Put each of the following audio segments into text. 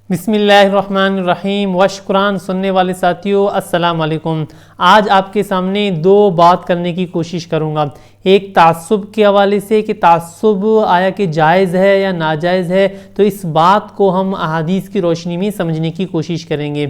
بسم اللہ الرحمن الرحیم وشکران سننے والے ساتھیوں السلام علیکم۔ آج آپ کے سامنے دو بات کرنے کی کوشش کروں گا، ایک تعصب کے حوالے سے کہ تعصب آیا کہ جائز ہے یا ناجائز ہے، تو اس بات کو ہم احادیث کی روشنی میں سمجھنے کی کوشش کریں گے۔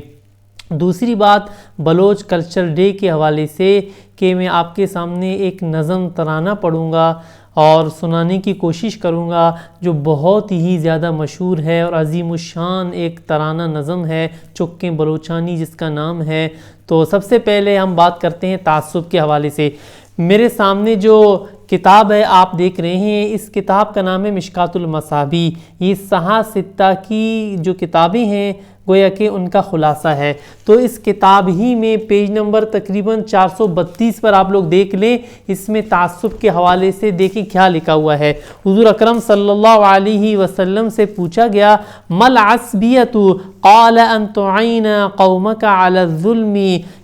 دوسری بات بلوچ کلچر ڈے کے حوالے سے کہ میں آپ کے سامنے ایک نظم ترانہ پڑھوں گا اور سنانے کی کوشش کروں گا جو بہت ہی زیادہ مشہور ہے اور عظیم الشان ایک ترانہ نظم ہے، چکیں بلوچانی جس کا نام ہے۔ تو سب سے پہلے ہم بات کرتے ہیں تعصب کے حوالے سے۔ میرے سامنے جو کتاب ہے آپ دیکھ رہے ہیں، اس کتاب کا نام ہے مشکوٰۃ المصابیح۔ یہ صحاح ستہ کی جو کتابیں ہیں گویا کہ ان کا خلاصہ ہے۔ تو اس کتاب ہی میں پیج نمبر تقریباً 432 پر آپ لوگ دیکھ لیں، اس میں تعصب کے حوالے سے دیکھیں کیا لکھا ہوا ہے۔ حضور اکرم صلی اللہ علیہ وسلم سے پوچھا گیا مل عصبیۃ قال ان تعین قومک علی الظلم،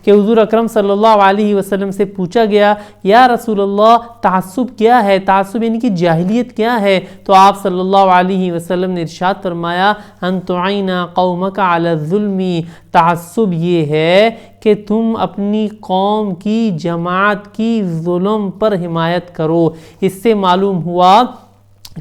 کہ حضور اکرم صلی اللہ علیہ وسلم سے پوچھا گیا یا رسول اللہ تعصب کیا ہے، تعصب یعنی کہ جاہلیت کیا ہے؟ تو آپ صلی اللہ علیہ وسلم نے ارشاد فرمایا ان تعین قومک علی الظلم، تعصب یہ ہے کہ تم اپنی قوم کی جماعت کی ظلم پر حمایت کرو۔ اس سے معلوم ہوا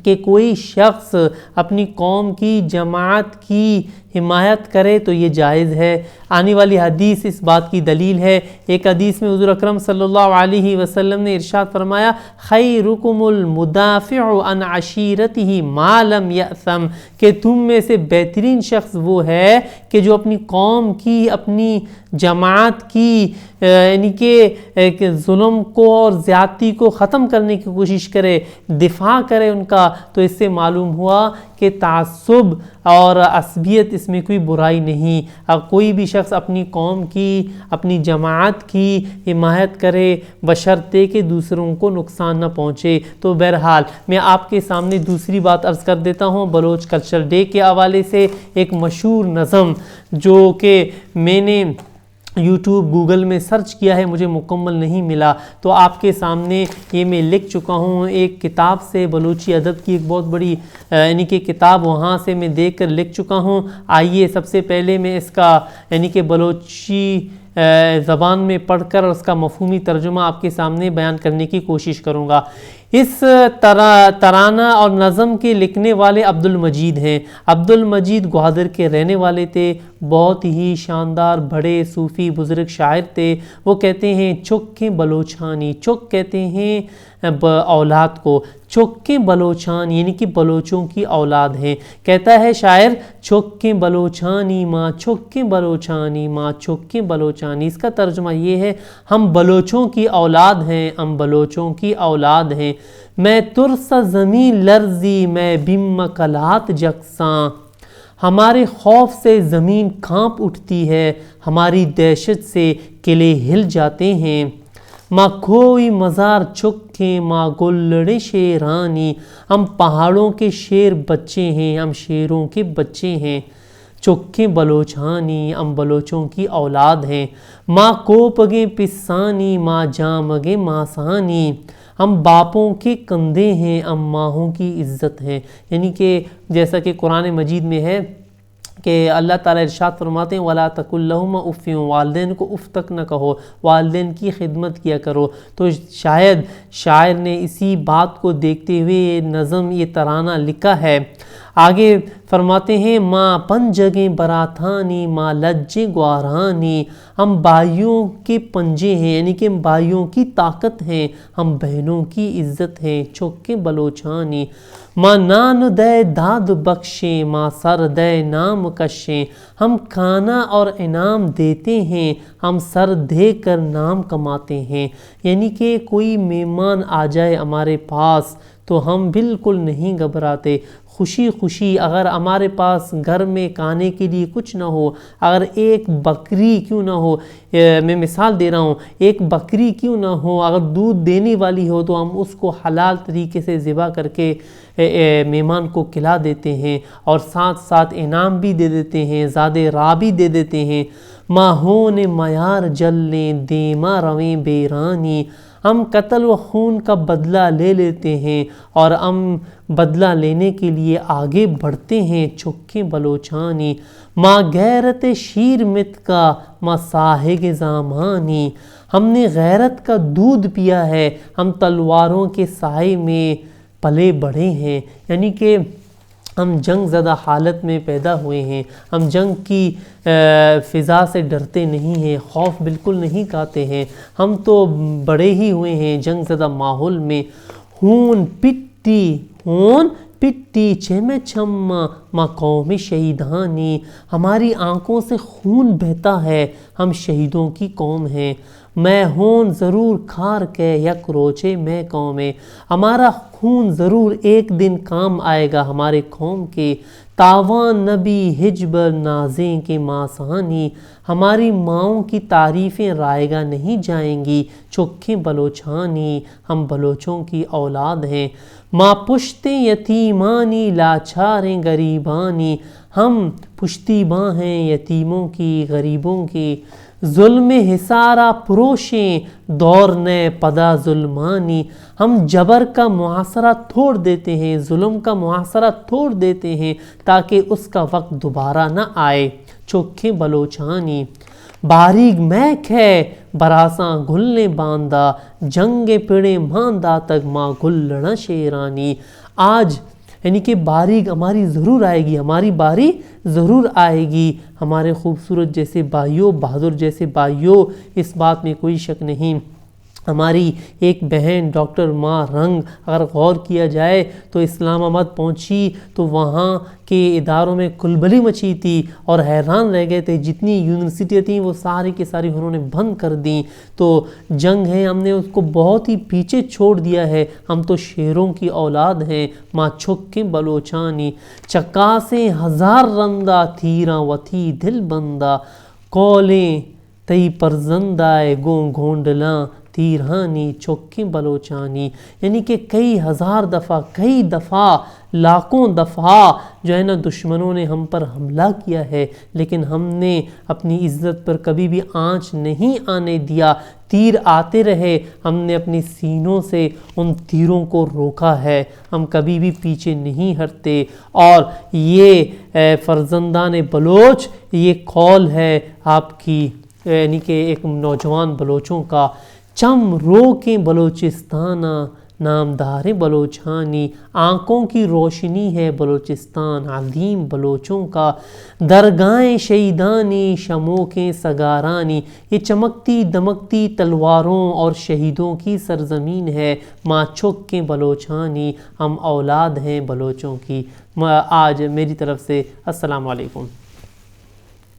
کہ کوئی شخص اپنی قوم کی جماعت کی حمایت کرے تو یہ جائز ہے۔ آنے والی حدیث اس بات کی دلیل ہے۔ ایک حدیث میں حضور اکرم صلی اللہ علیہ وسلم نے ارشاد فرمایا خیرکم المدافع عن عشیرتہ ما لم یأثم، کہ تم میں سے بہترین شخص وہ ہے کہ جو اپنی قوم کی، اپنی جماعت کی یعنی کہ ظلم کو اور زیادتی کو ختم کرنے کی کوشش کرے، دفاع کرے ان کا۔ تو اس سے معلوم ہوا کہ تعصب اور عصبیت اس میں کوئی برائی نہیں۔ اگر کوئی بھی شخص اپنی قوم کی، اپنی جماعت کی حمایت کرے بشرطے کہ دوسروں کو نقصان نہ پہنچے۔ تو بہرحال میں آپ کے سامنے دوسری بات عرض کر دیتا ہوں بلوچ کلچر ڈے کے حوالے سے، ایک مشہور نظم جو کہ میں نے یوٹیوب گوگل میں سرچ کیا ہے، مجھے مکمل نہیں ملا، تو آپ کے سامنے یہ میں لکھ چکا ہوں ایک کتاب سے، بلوچی ادب کی ایک بہت بڑی یعنی کہ کتاب، وہاں سے میں دیکھ کر لکھ چکا ہوں۔ آئیے سب سے پہلے میں اس کا یعنی کہ بلوچی زبان میں پڑھ کر اس کا مفہومی ترجمہ آپ کے سامنے بیان کرنے کی کوشش کروں گا۔ اس ترانہ اور نظم کے لکھنے والے عبد المجید ہیں۔ عبد المجید گوادر کے رہنے والے تھے، بہت ہی شاندار بڑے صوفی بزرگ شاعر تھے۔ وہ کہتے ہیں چکیں بلوچانی، چک کہتے ہیں اولاد کو، چکیں بلوچان یعنی کہ بلوچوں کی اولاد ہیں۔ کہتا ہے شاعر چکیں بلوچانی ماں، چکیں بلوچانی ماں، چکیں بلوچانی، اس کا ترجمہ یہ ہے ہم بلوچوں کی اولاد ہیں، ہم بلوچوں کی اولاد ہیں۔ میں ترس زمین لرزی میں بم کلات جگساں، ہمارے خوف سے زمین کانپ اٹھتی ہے، ہماری دہشت سے قلعے ہل جاتے ہیں۔ ماں کھوئی مزار چکیں ماں گلڑے شیرانی، ہم پہاڑوں کے شیر بچے ہیں، ہم شیروں کے بچے ہیں۔ چکیں بلوچانی، ہم بلوچوں کی اولاد ہیں۔ ماں کوپگیں پسانی ماں جامگیں ماسانی، ہم باپوں کے کندھے ہیں، ہم ماہوں کی عزت ہیں۔ یعنی کہ جیسا کہ قرآن مجید میں ہے کہ اللہ تعالیٰ ارشاد فرماتے ہیں وَلَا تَقُلْ لَهُمَا اُفٍّ، والدین کو اف تک نہ کہو، والدین کی خدمت کیا کرو۔ تو شاید شاعر نے اسی بات کو دیکھتے ہوئے یہ نظم، یہ ترانہ لکھا ہے۔ آگے فرماتے ہیں ماں پنجگیں براتانی ماں لجیں گوارانی، ہم بھائیوں کے پنجے ہیں یعنی کہ ہم بھائیوں کی طاقت ہیں، ہم بہنوں کی عزت ہیں۔ چکیں بلوچانی ماں نان دے داد بخشیں ماں سر دے نام کشیں، ہم کھانا اور انعام دیتے ہیں، ہم سر دے کر نام کماتے ہیں۔ یعنی کہ کوئی مہمان آ جائے ہمارے پاس تو ہم بالکل نہیں گھبراتے، خوشی خوشی، اگر ہمارے پاس گھر میں کھانے کے لیے کچھ نہ ہو، اگر ایک بکری کیوں نہ ہو، میں مثال دے رہا ہوں، ایک بکری کیوں نہ ہو، اگر دودھ دینے والی ہو تو ہم اس کو حلال طریقے سے ذبح کر کے مہمان کو کھلا دیتے ہیں اور ساتھ ساتھ انعام بھی دے دیتے ہیں، زادِ راہ بھی دے دیتے ہیں۔ ماہون میار جلیں دیما رویں بیرانی، ہم قتل و خون کا بدلہ لے لیتے ہیں اور ہم بدلہ لینے کے لیے آگے بڑھتے ہیں چھکے بلوچانی، ماں غیرت شیر مت کا ماں ساہگ زامانی، ہم نے غیرت کا دودھ پیا ہے، ہم تلواروں کے سائے میں پلے بڑھے ہیں، یعنی کہ ہم جنگ زدہ حالت میں پیدا ہوئے ہیں، ہم جنگ کی فضا سے ڈرتے نہیں ہیں، خوف بالکل نہیں کھاتے ہیں، ہم تو بڑے ہی ہوئے ہیں جنگ زدہ ماحول میں۔ ہون پٹی چیمے چھما ماں قوم شہیدانی، ہماری آنکھوں سے خون بہتا ہے، ہم شہیدوں کی قوم ہیں۔ میں ہون ضرور کھار کے یک روچے میں قومیں، ہمارا خون ضرور ایک دن کام آئے گا ہمارے قوم کے۔ تاوان نبی ہجب نازیں کے ماسانی، ہماری ماؤں کی تعریفیں رائگاں نہیں جائیں گی چھکے بلوچانی، ہم بلوچوں کی اولاد ہیں۔ ماں پشتیں یتیمانی لاچاریں غریبانی، ہم پشتی باں ہیں یتیموں کی غریبوں کی۔ ظلم حسارہ پروشیں دور نے پدا ظلمانی، ہم جبر کا محاصرہ توڑ دیتے ہیں، ظلم کا محاصرہ توڑ دیتے ہیں تاکہ اس کا وقت دوبارہ نہ آئے چھکے بلوچانی۔ باریک میک ہے براساں گل نے باندھا، جنگ پڑے ماندہ تک ماں گل لڑا شیرانی۔ آج یعنی کہ باریک ہماری ضرور آئے گی، ہماری باری ضرور آئے گی، ہمارے خوبصورت جیسے بھائیوں، بہادر جیسے بھائیوں، اس بات میں کوئی شک نہیں۔ ہماری ایک بہن ڈاکٹر ماں رنگ اگر غور کیا جائے تو اسلام آباد پہنچی تو وہاں کے اداروں میں کلبلی مچی تھی اور حیران رہ گئے تھے، جتنی یونیورسٹیاں تھیں وہ ساری کی ساری انہوں نے بند کر دیں۔ تو جنگ ہے، ہم نے اس کو بہت ہی پیچھے چھوڑ دیا ہے، ہم تو شیروں کی اولاد ہیں۔ ماں چھکے بلوچانی، چکاسیں ہزار رندہ تیراں وتھی دل بندہ، کولیں تئی پرزندائے گوں گھونڈلاں تیرہانی چھکے بلوچانی، یعنی کہ کئی ہزار دفعہ، کئی دفعہ، لاکھوں دفعہ جو ہے نا دشمنوں نے ہم پر حملہ کیا ہے، لیکن ہم نے اپنی عزت پر کبھی بھی آنچ نہیں آنے دیا۔ تیر آتے رہے، ہم نے اپنی سینوں سے ان تیروں کو روکا ہے، ہم کبھی بھی پیچھے نہیں ہٹتے۔ اور یہ فرزندان بلوچ، یہ قول ہے آپ کی، یعنی کہ ایک نوجوان بلوچوں کا، چم رو کے بلوچستانہ نامدار بلوچانی، آنکھوں کی روشنی ہے بلوچستان عظیم بلوچوں کا، درگاہیں شہیدانی شموں کے سگارانی، یہ چمکتی دمکتی تلواروں اور شہیدوں کی سرزمین ہے۔ ماں چھک کے بلوچانی، ہم اولاد ہیں بلوچوں کی۔ آج میری طرف سے السلام علیکم۔